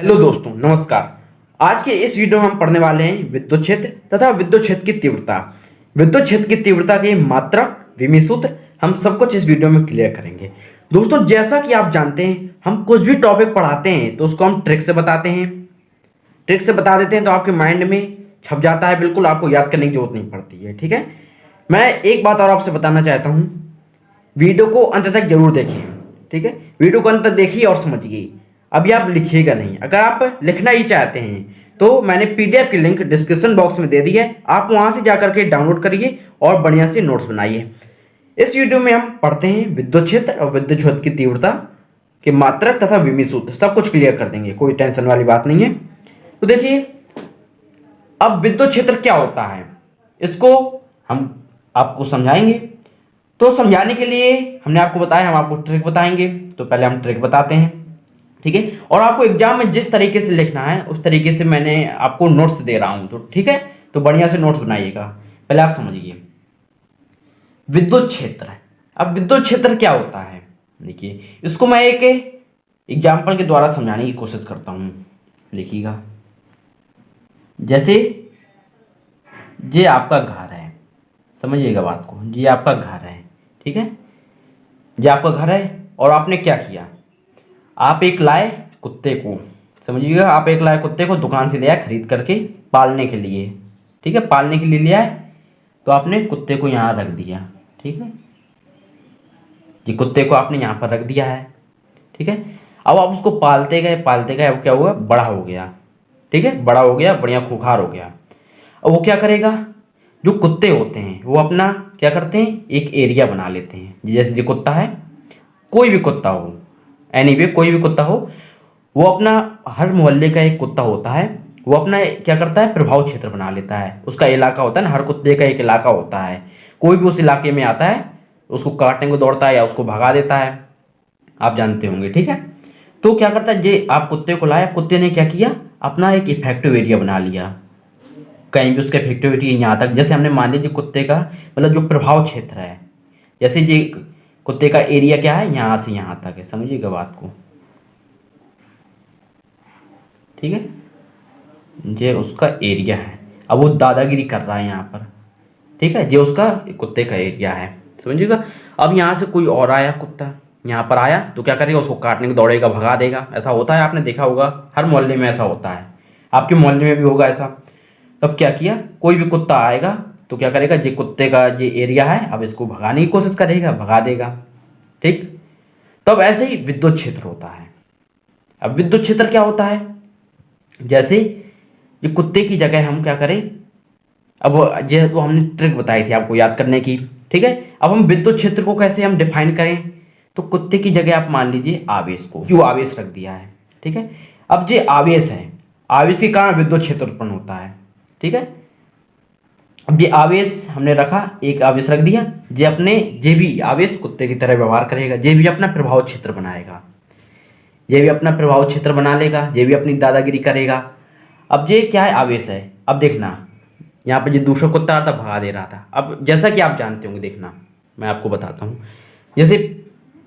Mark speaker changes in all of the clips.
Speaker 1: Hello दोस्तों, नमस्कार। आज के इस वीडियो में हम पढ़ने वाले हैं विद्युत क्षेत्र तथा विद्युत क्षेत्र की तीव्रता। विद्युत क्षेत्र की तीव्रता के मात्रक, विमीय सूत्र हम सब कुछ इस वीडियो में क्लियर करेंगे। दोस्तों, जैसा कि आप जानते हैं, हम कुछ भी टॉपिक पढ़ाते हैं तो उसको हम ट्रिक से बताते हैं। ट्रिक से बता देते हैं तो आपके माइंड में छप जाता है, बिल्कुल आपको याद करने की जरूरत नहीं पड़ती है। ठीक है, मैं एक बात और आपसे बताना चाहता हूँ, वीडियो को अंत तक जरूर देखें। ठीक है, वीडियो को अंत तक देखिए और समझिए। अभी आप लिखिएगा नहीं, अगर आप लिखना ही चाहते हैं तो मैंने पीडीएफ की लिंक डिस्क्रिप्शन बॉक्स में दे दी है, आप वहां से जाकर के डाउनलोड करिए और बढ़िया से नोट्स बनाइए। इस वीडियो में हम पढ़ते हैं विद्युत क्षेत्र और विद्युत क्षेत्र की तीव्रता के मात्रक तथा विमीय सूत्र, सब कुछ क्लियर कर देंगे, कोई टेंशन वाली बात नहीं है। तो देखिए, अब विद्युत क्षेत्र क्या होता है इसको हम आपको समझाएंगे। तो समझाने के लिए हमने आपको बताया, हम आपको ट्रिक बताएंगे। तो पहले हम ट्रिक बताते हैं, ठीक है। और आपको एग्जाम में जिस तरीके से लिखना है उस तरीके से मैंने आपको नोट्स दे रहा हूं, तो ठीक है, तो बढ़िया से नोट्स बनाइएगा। पहले आप समझिए विद्युत क्षेत्र। अब विद्युत क्षेत्र क्या होता है, देखिए इसको मैं एक एग्जाम्पल के द्वारा समझाने की कोशिश करता हूं। देखिएगा, जैसे ये आपका घर है, समझिएगा बात को, ये आपका घर है, ठीक है। ये आपका घर है और आपने क्या किया, आप एक लाए कुत्ते को, समझिएगा, आप एक लाए कुत्ते को दुकान से ले आए खरीद करके पालने के लिए, ठीक है, पालने के लिए ले आए। तो आपने कुत्ते को यहाँ रख दिया, ठीक है, ये कुत्ते को आपने यहाँ पर रख दिया है, ठीक है। अब आप उसको पालते गए, अब क्या हुआ, बड़ा हो गया, ठीक है, बड़ा हो गया, बढ़िया खूंखार हो गया। अब वो क्या करेगा, जो कुत्ते होते हैं वो अपना क्या करते हैं, एक एरिया बना लेते हैं। जैसे ये कुत्ता है, कोई भी कुत्ता हो, एनीवे कोई भी कुत्ता हो, वो अपना, हर मोहल्ले का एक कुत्ता होता है, वो अपना क्या करता है, प्रभाव क्षेत्र बना लेता है। उसका इलाका होता है ना, हर कुत्ते का एक इलाका होता है। कोई भी उस इलाके में आता है उसको काटने को दौड़ता है या उसको भगा देता है, आप जानते होंगे, ठीक है। तो क्या करता है, ये आप कुत्ते को लाया, कुत्ते ने क्या किया, अपना एक इफेक्टिव एरिया बना लिया। कहीं भी उसका इफेक्टिव एरिया यहाँ तक, जैसे हमने मान लीजिए कुत्ते का मतलब जो प्रभाव क्षेत्र है, जैसे ये कुत्ते का एरिया क्या है, यहाँ से यहाँ तक है, समझिएगा बात को, ठीक है। ये उसका एरिया है, अब वो दादागिरी कर रहा है यहाँ पर, ठीक है, ये उसका कुत्ते का एरिया है, समझिएगा। अब यहाँ से कोई और आया कुत्ता, यहाँ पर आया तो क्या करेगा, उसको काटने को दौड़ेगा, भगा देगा। ऐसा होता है, आपने देखा होगा, हर मोहल्ले में ऐसा होता है, आपके मोहल्ले में भी होगा ऐसा। तब क्या किया, कोई भी कुत्ता आएगा तो क्या करेगा, ये कुत्ते का ये एरिया है, अब इसको भगाने की कोशिश करेगा, भगा देगा, ठीक। तब ऐसे ही विद्युत क्षेत्र होता है। अब विद्युत क्षेत्र क्या होता है, जैसे ये कुत्ते की जगह हम क्या करें, अब ये तो हमने ट्रिक बताई थी आपको याद करने की, ठीक है। अब हम विद्युत क्षेत्र को कैसे हम डिफाइन करें, तो कुत्ते की जगह आप मान लीजिए आवेश को, क्यों आवेश रख दिया है, ठीक है। अब ये आवेश है, आवेश के कारण विद्युत क्षेत्र उत्पन्न होता है, ठीक है। अब ये आवेश हमने रखा, एक आवेश रख दिया, ये भी आवेश कुत्ते की तरह व्यवहार करेगा, ये भी अपना प्रभाव क्षेत्र बनाएगा, ये भी अपना प्रभाव क्षेत्र बना लेगा, ये भी अपनी दादागिरी करेगा। अब ये क्या है, आवेश है। अब देखना, यहाँ पे जो दूसरा कुत्ता आता भगा दे रहा था। अब जैसा कि आप जानते होंगे, देखना मैं आपको बताता हूँ, जैसे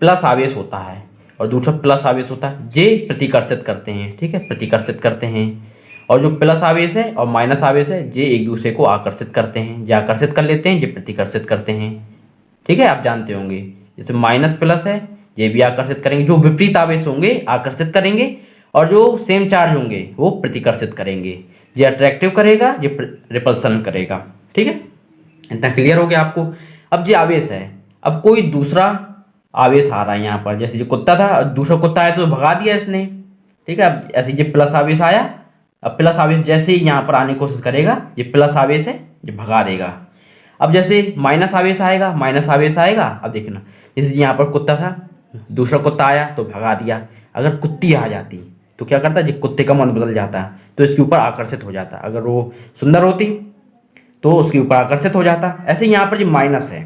Speaker 1: प्लस आवेश होता है और दूसरा प्लस आवेश होता है, ये प्रतिकर्षित करते हैं, ठीक है, प्रतिकर्षित करते हैं। और जो प्लस आवेश है और माइनस आवेश है, ये एक दूसरे को आकर्षित करते हैं, ये आकर्षित कर लेते हैं, ये प्रतिकर्षित करते हैं, ठीक है, आप जानते होंगे। जैसे माइनस प्लस है, ये भी आकर्षित करेंगे, जो विपरीत आवेश होंगे आकर्षित करेंगे और जो सेम चार्ज होंगे वो प्रतिकर्षित करेंगे। ये अट्रैक्टिव करेगा, ये रिपल्सन करेगा, ठीक है, इतना क्लियर हो गया आपको। अब ये आवेश है, अब कोई दूसरा आवेश आ रहा है यहाँ पर, जैसे जो कुत्ता था, दूसरा कुत्ता आया तो भगा दिया इसने, ठीक है। अब ऐसे ये प्लस आवेश आया, अब प्लस आवेश जैसे ही यहाँ पर आने की कोशिश करेगा, ये प्लस आवेश है, ये भगा देगा। अब जैसे माइनस आवेश आएगा, अब देखना, जैसे यहाँ पर कुत्ता था, दूसरा कुत्ता आया तो भगा दिया। अगर कुत्ती आ जाती तो क्या करता, ये कुत्ते का मन बदल जाता, तो इसके ऊपर आकर्षित हो जाता। अगर वो सुंदर होती तो उसके ऊपर आकर्षित हो जाता। ऐसे यहाँ पर ये माइनस है,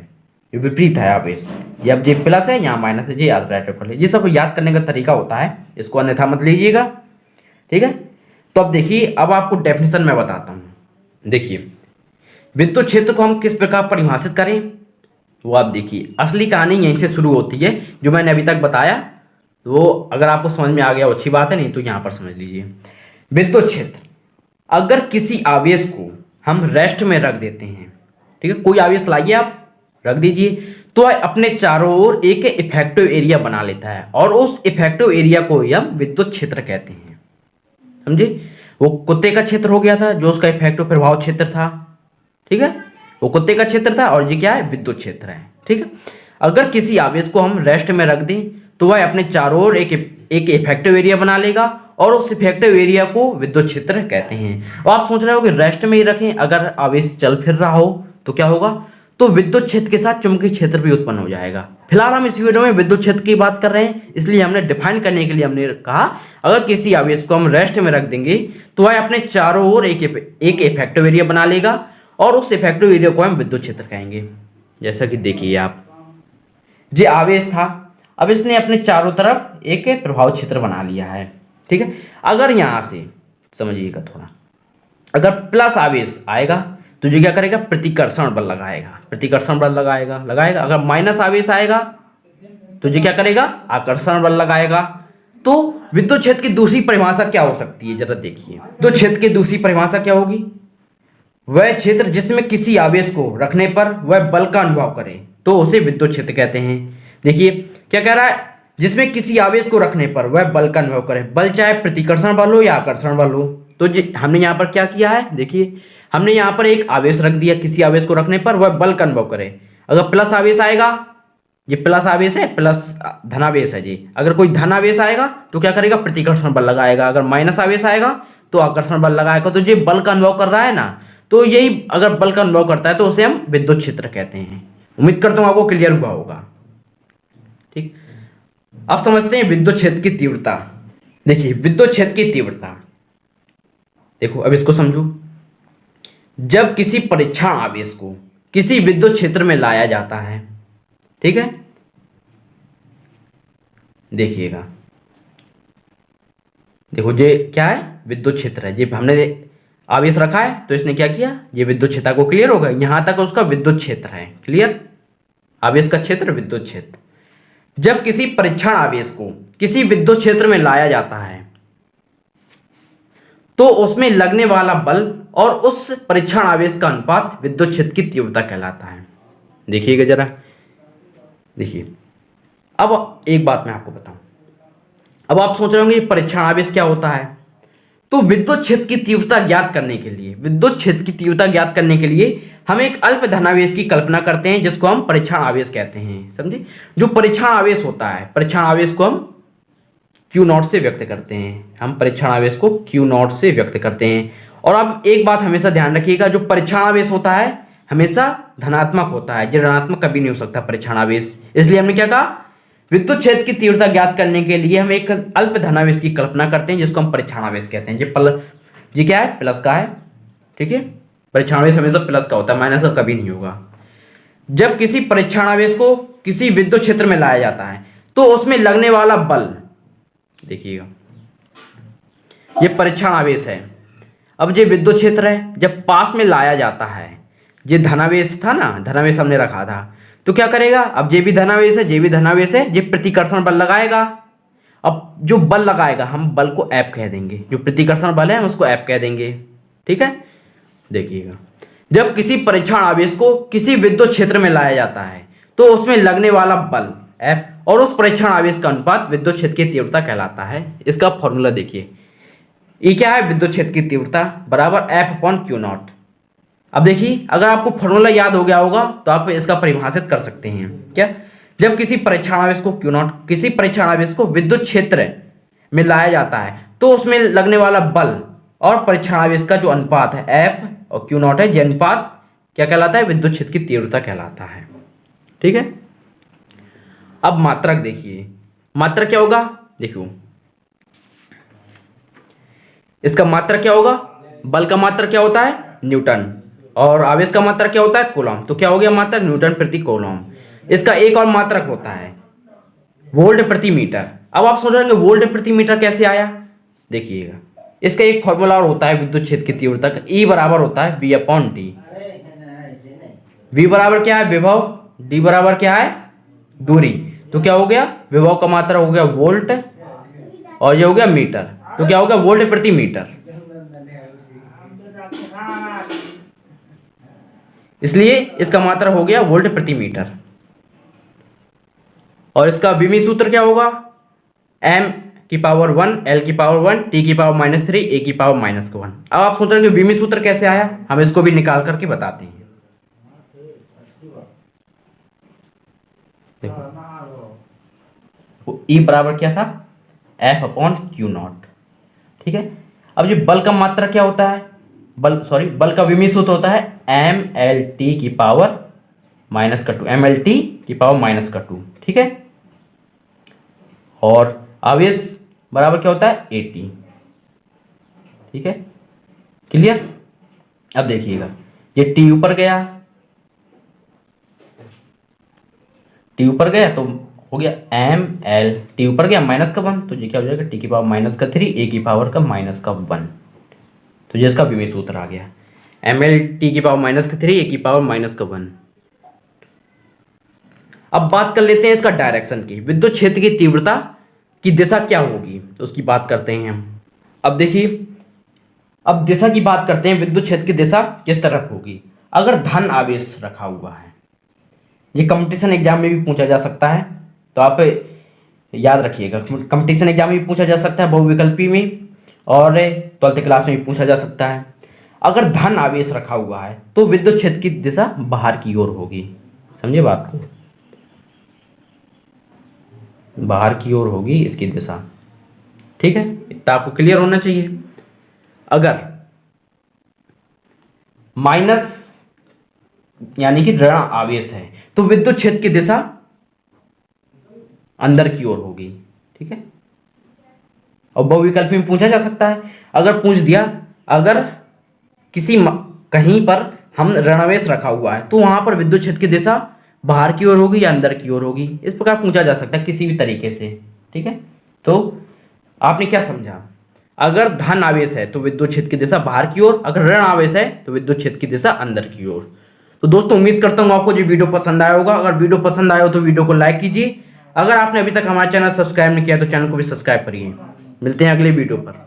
Speaker 1: ये विपरीत है आवेश, ये अब ये प्लस है, यहाँ माइनस है, ये अट्रैक्टिव कर ले। ये सब याद करने का तरीका होता है, इसको अन्यथा मत लीजिएगा, ठीक है। तो अब देखिए, अब आपको डेफिनेशन में बताता हूँ। देखिए, विद्युत क्षेत्र को हम किस प्रकार परिभाषित करें, वो आप देखिए। असली कहानी यहीं से शुरू होती है, जो मैंने अभी तक बताया तो अगर आपको समझ में आ गया अच्छी बात है, नहीं तो यहाँ पर समझ लीजिए। विद्युत क्षेत्र, अगर किसी आवेश को हम रेस्ट में रख देते हैं, ठीक है, कोई आवेश लाइए आप रख दीजिए, तो वह अपने चारों ओर एक इफेक्टिव एरिया बना लेता है और उस इफेक्टिव एरिया को ही हम विद्युत क्षेत्र कहते हैं। समझे? वो कुत्ते का क्षेत्र हो गया था जो उसका इफेक्टिव प्रभाव क्षेत्र था, ठीक है, वो कुत्ते का क्षेत्र था, और ये क्या है? विद्युत क्षेत्र है। ठीक है, अगर किसी आवेश को हम रेस्ट में रख दें तो वह अपने चारों ओर एक इफेक्टिव एरिया बना लेगा और उस इफेक्टिव एरिया को विद्युत क्षेत्र कहते हैं। और आप सोच रहे हो कि रेस्ट में ही रखें, अगर आवेश चल फिर रहा हो तो क्या होगा? तो विद्युत क्षेत्र के साथ चुंबकीय क्षेत्र भी उत्पन्न हो जाएगा। फिलहाल हम इस वीडियो में विद्युत क्षेत्र की बात कर रहे हैं, इसलिए हमने डिफाइन करने के लिए हमने कहा अगर किसी आवेश को हम रेस्ट में रख देंगे तो वह अपने चारों ओर एक इफेक्टिव एरिया बना लेगा और उस इफेक्टिव एरिया को हम विद्युत क्षेत्र कहेंगे। जैसा कि देखिए आप, ये आवेश था, अब इसने अपने चारों तरफ एक प्रभाव क्षेत्र बना लिया है। ठीक है, अगर यहां से समझिएगा थोड़ा, अगर प्लस आवेश आएगा तो ये क्या करेगा? प्रतिकर्षण बल लगाएगा, प्रतिकर्षण बल लगाएगा। अगर माइनस आवेश आएगा तो ये क्या करेगा? आकर्षण बल लगाएगा। तो विद्युत क्षेत्र की दूसरी परिभाषा क्या हो सकती है? जरा देखिए, विद्युत क्षेत्र की दूसरी परिभाषा क्या होगी? वह क्षेत्र जिसमें किसी आवेश को रखने पर वह बल का अनुभव करे तो उसे विद्युत क्षेत्र कहते हैं। देखिए क्या कह रहा है? जिसमें किसी आवेश को रखने पर वह बल का अनुभव करे, बल चाहे प्रतिकर्षण बल हो या आकर्षण बल हो। तो हमने यहाँ पर क्या किया है? देखिए, हमने यहाँ पर एक आवेश रख दिया, किसी आवेश को रखने पर वह बल का अनुभव करे। अगर प्लस आवेश आएगा, ये प्लस आवेश है, प्लस धनावेश है जी, अगर कोई धनावेश आएगा तो क्या करेगा? प्रतिकर्षण बल लगाएगा। अगर माइनस आवेश आएगा तो आकर्षण बल लगाएगा। तो ये बल का अनुभव कर रहा है ना, तो यही अगर बल का अनुभव करता है तो उसे हम विद्युत क्षेत्र कहते हैं। उम्मीद करता हूं आपको क्लियर हुआ होगा। ठीक, अब समझते हैं विद्युत क्षेत्र की तीव्रता। देखिए विद्युत क्षेत्र की तीव्रता, देखो अब इसको समझो। जब किसी परीक्षण आवेश को किसी विद्युत क्षेत्र में लाया जाता है, ठीक है, देखिएगा, देखो ये क्या है? विद्युत क्षेत्र है। जब हमने आवेश रखा है तो इसने क्या किया? ये विद्युत क्षेत्र को क्लियर होगा, यहां तक उसका विद्युत क्षेत्र है। क्लियर? आवेश का क्षेत्र, विद्युत क्षेत्र। जब किसी परीक्षण आवेश को किसी विद्युत क्षेत्र में लाया जाता है तो उसमें लगने वाला बल और उस परीक्षण आवेश का अनुपात विद्युत क्षेत्र की तीव्रता कहलाता है। देखिएगा जरा, देखिए अब एक बात मैं आपको बताऊं। अब आप सोच रहे होंगे परीक्षण आवेश क्या होता है? तो विद्युत क्षेत्र की तीव्रता ज्ञात करने के लिए, विद्युत क्षेत्र की तीव्रता ज्ञात करने के लिए हम एक अल्प धनावेश की कल्पना करते हैं जिसको हम परीक्षण आवेश कहते हैं। समझे? जो परीक्षण आवेश होता है, परीक्षण आवेश को हम Q0 से व्यक्त करते हैं। हम परीक्षण आवेश को Q0 से व्यक्त करते हैं। और अब एक बात हमेशा ध्यान रखिएगा, जो परीक्षण आवेश होता है हमेशा धनात्मक होता है, जो ऋणात्मक कभी नहीं हो सकता परीक्षण आवेश। इसलिए हमने क्या कहा? विद्युत क्षेत्र की तीव्रता ज्ञात करने के लिए हम एक अल्प धनावेश की कल्पना करते हैं जिसको हम परीक्षण आवेश कहते हैं। जी क्या है? प्लस का है। ठीक है, परीक्षण आवेश हमेशा प्लस का होता है, माइनस का कभी नहीं होगा। जब किसी परीक्षण आवेश को किसी विद्युत क्षेत्र में लाया जाता है तो उसमें लगने वाला बल, देखिएगा ये परीक्षण आवेश है, अब ये विद्युत क्षेत्र है। जब पास में लाया जाता है, ये धनावेश था ना, धनावेश हमने रखा था, तो क्या करेगा? अब ये भी धनावेश है, ये भी धनावेश है, ये प्रतिकर्षण बल लगाएगा। अब जो बल लगाएगा हम बल को F कह देंगे, जो प्रतिकर्षण बल है हम उसको F कह देंगे। ठीक है, देखिएगा, जब किसी परीक्षण आवेश को किसी विद्युत क्षेत्र में लाया जाता है तो उसमें लगने वाला बल F और उस परीक्षण आवेश का अनुपात विद्युत क्षेत्र की तीव्रता कहलाता है। इसका फॉर्मूला देखिए, ये क्या है? विद्युत क्षेत्र की तीव्रता बराबर F/Q0। अब देखिए, अगर आपको फॉर्मूला याद हो गया होगा तो आप इसका परिभाषित कर सकते हैं। क्या? जब किसी परीक्षण आवेश को Q0, किसी परीक्षण आवेश को विद्युत क्षेत्र में लाया जाता है तो उसमें लगने वाला बल और परीक्षण आवेश का जो अनुपात है F और Q0 है, ये अनुपात क्या कहलाता है? विद्युत क्षेत्र की तीव्रता कहलाता है। ठीक है, अब मात्रक देखिए, मात्रक क्या होगा? देखो इसका मात्रक क्या होगा? बल का मात्रक क्या होता है? न्यूटन। और आवेश का मात्रक क्या होता है? कूलम। तो क्या हो गया मात्रक? न्यूटन प्रति कूलम। इसका एक और मात्रक होता है वोल्ट प्रति मीटर। अब आप सोच रहे होंगे वोल्ट प्रति मीटर कैसे आया? देखिएगा, इसका एक फॉर्मूला और होता है विद्युत क्षेत्र की तीव्रता का, E बराबर होता है V/T। V बराबर क्या है? विभव। D बराबर क्या है? दूरी। तो क्या हो गया, विभव का मात्रक हो गया वोल्ट और ये हो गया मीटर, तो क्या हो गया वोल्ट प्रति मीटर। इसलिए इसका मात्रक हो गया वोल्ट प्रति मीटर। और इसका विमी सूत्र क्या होगा, m की पावर 1, l की पावर 1, t की पावर -3, a की पावर -1। अब आप सोच रहे हैं कि विमी सूत्र कैसे आया, हम इसको भी निकाल करके बताते हैं। देखो E बराबर क्या था, F/Q0। ठीक है, अब ये बल का मात्रक क्या होता है, बल का विमी सूत्र होता है mLT की पावर -2, mLT की पावर -2। ठीक है, और आवेश बराबर क्या होता है AT। ठीक है, क्लियर। अब देखिएगा ये T ऊपर गया, T ऊपर गया तो हो गया mL, T ऊपर गया -1, तो ये क्या हो जाएगा T की पावर -3, A की पावर का -1। तो ये इसका विमी सूत्र आ गया, mL T की पावर -3, A की पावर -1। अब बात कर लेते हैं इसका डायरेक्शन की, विद्युत क्षेत्र की तीव्रता की दिशा क्या होगी उसकी बात करते हैं हम। अब देखिए, अब दिशा की बात करते हैं, विद्युत क्षेत्र की दिशा किस तरफ होगी। अगर धन आवेश रखा हुआ है, ये कंपटीशन एग्जाम में भी पूछा जा सकता है, तो आप याद रखिएगा, कंपटीशन एग्जाम में भी पूछा जा सकता है, बहुविकल्पी में, और 12th क्लास में भी पूछा जा सकता है। अगर धन आवेश रखा हुआ है तो विद्युत क्षेत्र की दिशा बाहर की ओर होगी, समझिए बात को, बाहर की ओर होगी इसकी दिशा। ठीक है, इतना आपको क्लियर होना चाहिए। अगर माइनस यानी कि ऋण आवेश है तो विद्युत क्षेत्र की दिशा अंदर की ओर होगी। ठीक है, और बहुविकल्प में पूछा जा सकता है, अगर पूछ दिया अगर किसी कहीं पर हम ऋणावेश रखा हुआ है तो वहां पर विद्युत क्षेत्र की दिशा बाहर की ओर होगी या अंदर की ओर होगी, इस प्रकार पूछा जा सकता है किसी भी तरीके से। ठीक है, तो आपने क्या समझा, अगर धन आवेश है तो विद्युत क्षेत्र की दिशा बाहर की ओर, अगर ऋण आवेश है तो विद्युत क्षेत्र की दिशा अंदर की ओर। तो दोस्तों उम्मीद करता हूँ आपको ये वीडियो पसंद आया होगा। अगर वीडियो पसंद आया हो तो वीडियो को लाइक कीजिए। अगर आपने अभी तक हमारा चैनल सब्सक्राइब नहीं किया तो चैनल को भी सब्सक्राइब करिए। मिलते हैं अगले वीडियो पर।